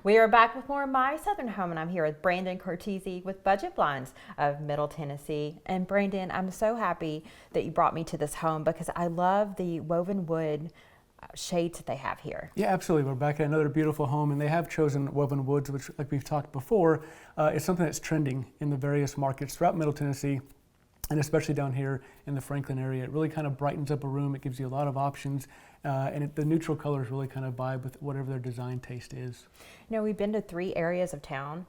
We are back with more of My Southern Home, and I'm here with Brandon Cortese with Budget Blinds of Middle Tennessee. And Brandon, I'm so happy that you brought me to this home because I love the woven wood shades that they have here. Yeah, absolutely. We're back at another beautiful home, and they have chosen woven woods, which, like we've talked before, is something that's trending in the various markets throughout Middle Tennessee, and especially down here in the Franklin area. It really kind of brightens up a room. It gives you a lot of options, and the neutral colors really kind of vibe with whatever their design taste is. You know, we've been to 3 areas of town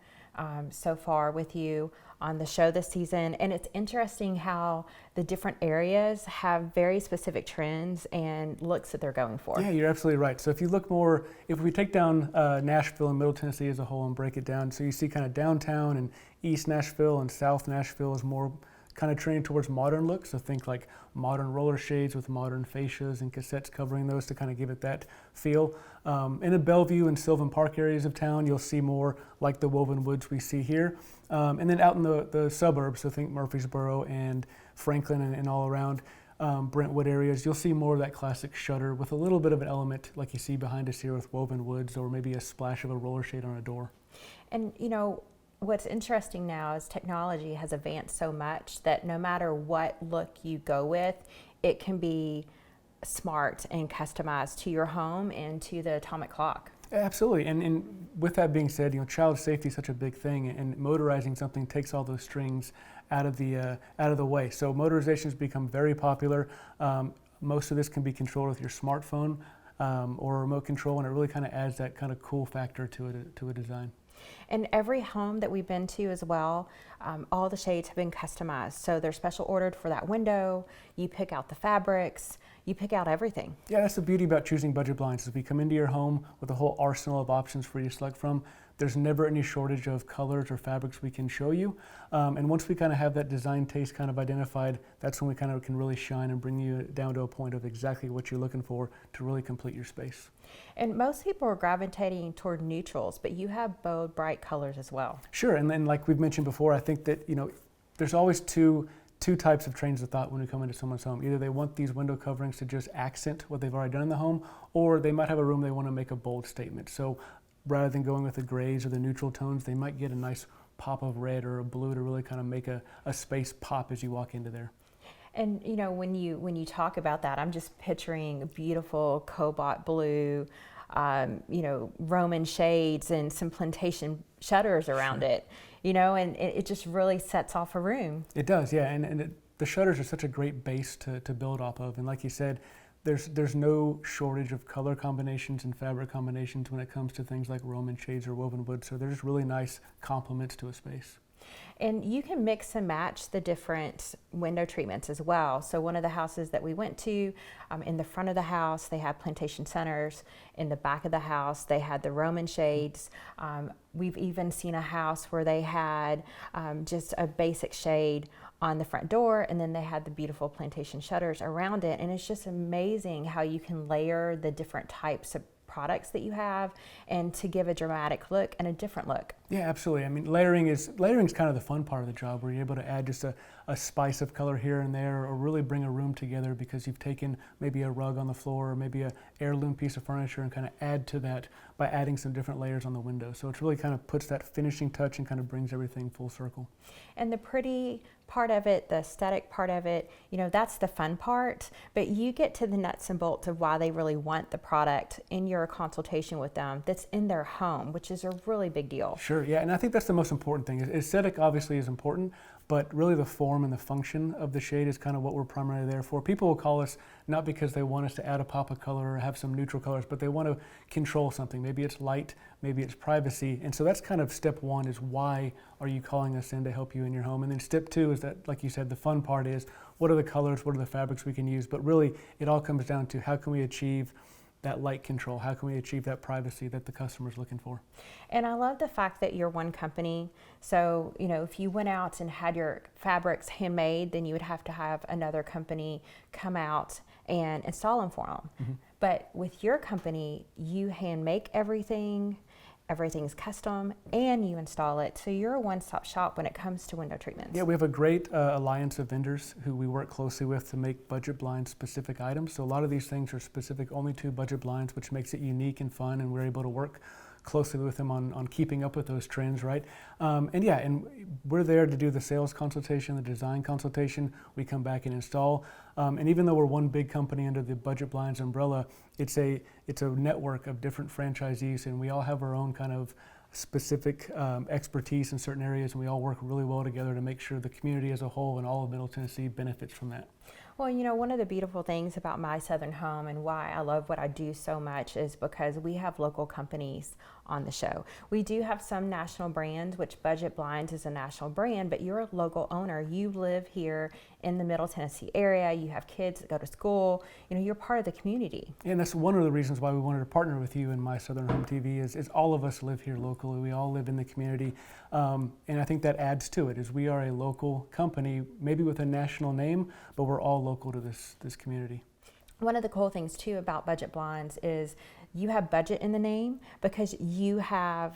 so far with you on the show this season, and it's interesting how the different areas have very specific trends and looks that they're going for. Yeah, you're absolutely right. So if you look more, if we take down Nashville and Middle Tennessee as a whole and break it down, so you see kind of downtown and East Nashville and South Nashville is more kind of trending towards modern looks. So think like modern roller shades with modern fascias and cassettes covering those to kind of give it that feel. In the Bellevue and Sylvan Park areas of town, you'll see more like the woven woods we see here. And then out in the suburbs, so think Murfreesboro and Franklin and all around Brentwood areas, you'll see more of that classic shutter with a little bit of an element like you see behind us here with woven woods, or maybe a splash of a roller shade on a door. And you know, what's interesting now is technology has advanced so much that no matter what look you go with, it can be smart and customized to your home and to the atomic clock. Absolutely, and with that being said, you know, child safety is such a big thing, and motorizing something takes all those strings out of the way. So motorization has become very popular. Most of this can be controlled with your smartphone or remote control, and it really kind of adds that kind of cool factor to a design. And every home that we've been to as well, all the shades have been customized. So they're special ordered for that window. You pick out the fabrics, you pick out everything. Yeah, that's the beauty about choosing budget blinds. As we come into your home with a whole arsenal of options for you to select from, there's never any shortage of colors or fabrics we can show you. And once we kind of have that design taste kind of identified, that's when we kind of can really shine and bring you down to a point of exactly what you're looking for to really complete your space. And most people are gravitating toward neutrals, but you have bold, bright colors as well. Sure, and then like we've mentioned before, I think that, you know, there's always two types of trains of thought when we come into someone's home. Either they want these window coverings to just accent what they've already done in the home, or they might have a room they want to make a bold statement. So rather than going with the grays or the neutral tones, they might get a nice pop of red or a blue to really kind of make a space pop as you walk into there. And you know, when you talk about that, I'm just picturing beautiful cobalt blue, you know, Roman shades and some plantation shutters around it, you know, and it just really sets off a room. It does, yeah, and the shutters are such a great base to build off of, and like you said, there's no shortage of color combinations and fabric combinations when it comes to things like Roman shades or woven wood, so there's really nice complements to a space. And you can mix and match the different window treatments as well. So one of the houses that we went to, in the front of the house, they had plantation centers. In the back of the house, they had the Roman shades. We've even seen a house where they had just a basic shade on the front door, and then they had the beautiful plantation shutters around it. And it's just amazing how you can layer the different types of products that you have and to give a dramatic look and a different look. Yeah, absolutely. I mean, layering is kind of the fun part of the job, where you're able to add just a spice of color here and there, or really bring a room together because you've taken maybe a rug on the floor or maybe a heirloom piece of furniture and kind of add to that by adding some different layers on the window. So it really kind of puts that finishing touch and kind of brings everything full circle. And the pretty part of it, the aesthetic part of it, you know, that's the fun part, but you get to the nuts and bolts of why they really want the product in your consultation with them that's in their home, which is a really big deal. Sure, yeah, and I think that's the most important thing. Aesthetic obviously is important, but really the form and the function of the shade is kind of what we're primarily there for. People will call us not because they want us to add a pop of color or have some neutral colors, but they want to control something. Maybe it's light, maybe it's privacy. And so that's kind of step one, is why are you calling us in to help you in your home? And then step two is that, like you said, the fun part is what are the colors, what are the fabrics we can use? But really it all comes down to how can we achieve that light control? How can we achieve that privacy that the customer's looking for? And I love the fact that you're one company. So, you know, if you went out and had your fabrics handmade, then you would have to have another company come out and install them for them. Mm-hmm. But with your company, you hand make everything, everything's custom, and you install it. So you're a one-stop shop when it comes to window treatments. Yeah, we have a great alliance of vendors who we work closely with to make budget blind specific items. So a lot of these things are specific only to budget blinds, which makes it unique and fun, and we're able to work closely with them on keeping up with those trends, right? And we're there to do the sales consultation, the design consultation. We come back and install. And even though we're one big company under the Budget Blinds umbrella, it's a network of different franchisees, and we all have our own kind of specific expertise in certain areas, and we all work really well together to make sure the community as a whole and all of Middle Tennessee benefits from that. Well, one of the beautiful things about My Southern Home and why I love what I do so much is because we have local companies on the show. We do have some national brands, which Budget Blinds is a national brand, but you're a local owner. You live here in the Middle Tennessee area. You have kids that go to school. You're part of the community. And that's one of the reasons why we wanted to partner with you in My Southern Home TV is all of us live here locally. We all live in the community. And I think that adds to it, is we are a local company, maybe with a national name, but we're all local to this community. One of the cool things too about Budget Blinds is you have budget in the name because you have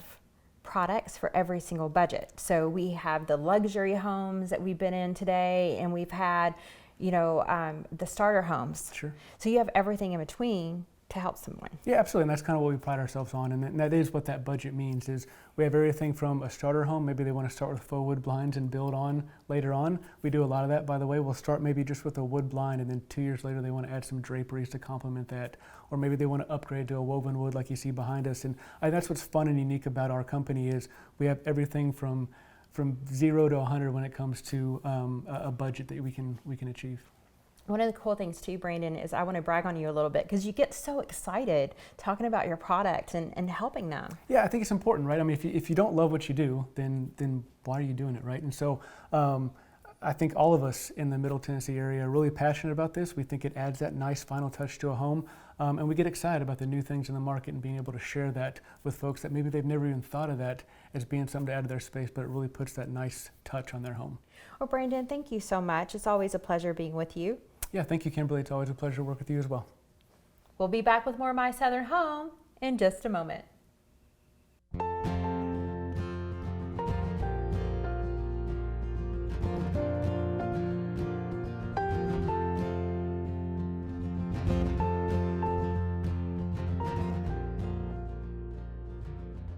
products for every single budget. So we have the luxury homes that we've been in today, and we've had, the starter homes. Sure. So you have everything in between to help someone. Yeah, absolutely, and that's kind of what we pride ourselves on, and that is what that budget means, is we have everything from a starter home. Maybe they want to start with faux wood blinds and build on later on. We do a lot of that, by the way. We'll start maybe just with a wood blind, and then 2 years later they want to add some draperies to complement that, or maybe they want to upgrade to a woven wood like you see behind us. And that's what's fun and unique about our company, is we have everything from 0 to 100 when it comes to a budget that we can achieve. One of the cool things too, Brandon, is I want to brag on you a little bit because you get so excited talking about your product and helping them. Yeah, I think it's important, right? I mean, if you don't love what you do, then why are you doing it, right? And so I think all of us in the Middle Tennessee area are really passionate about this. We think it adds that nice final touch to a home, and we get excited about the new things in the market and being able to share that with folks that maybe they've never even thought of that as being something to add to their space, but it really puts that nice touch on their home. Well, Brandon, thank you so much. It's always a pleasure being with you. Yeah, thank you, Kimberly. It's always a pleasure to work with you as well. We'll be back with more My Southern Home in just a moment.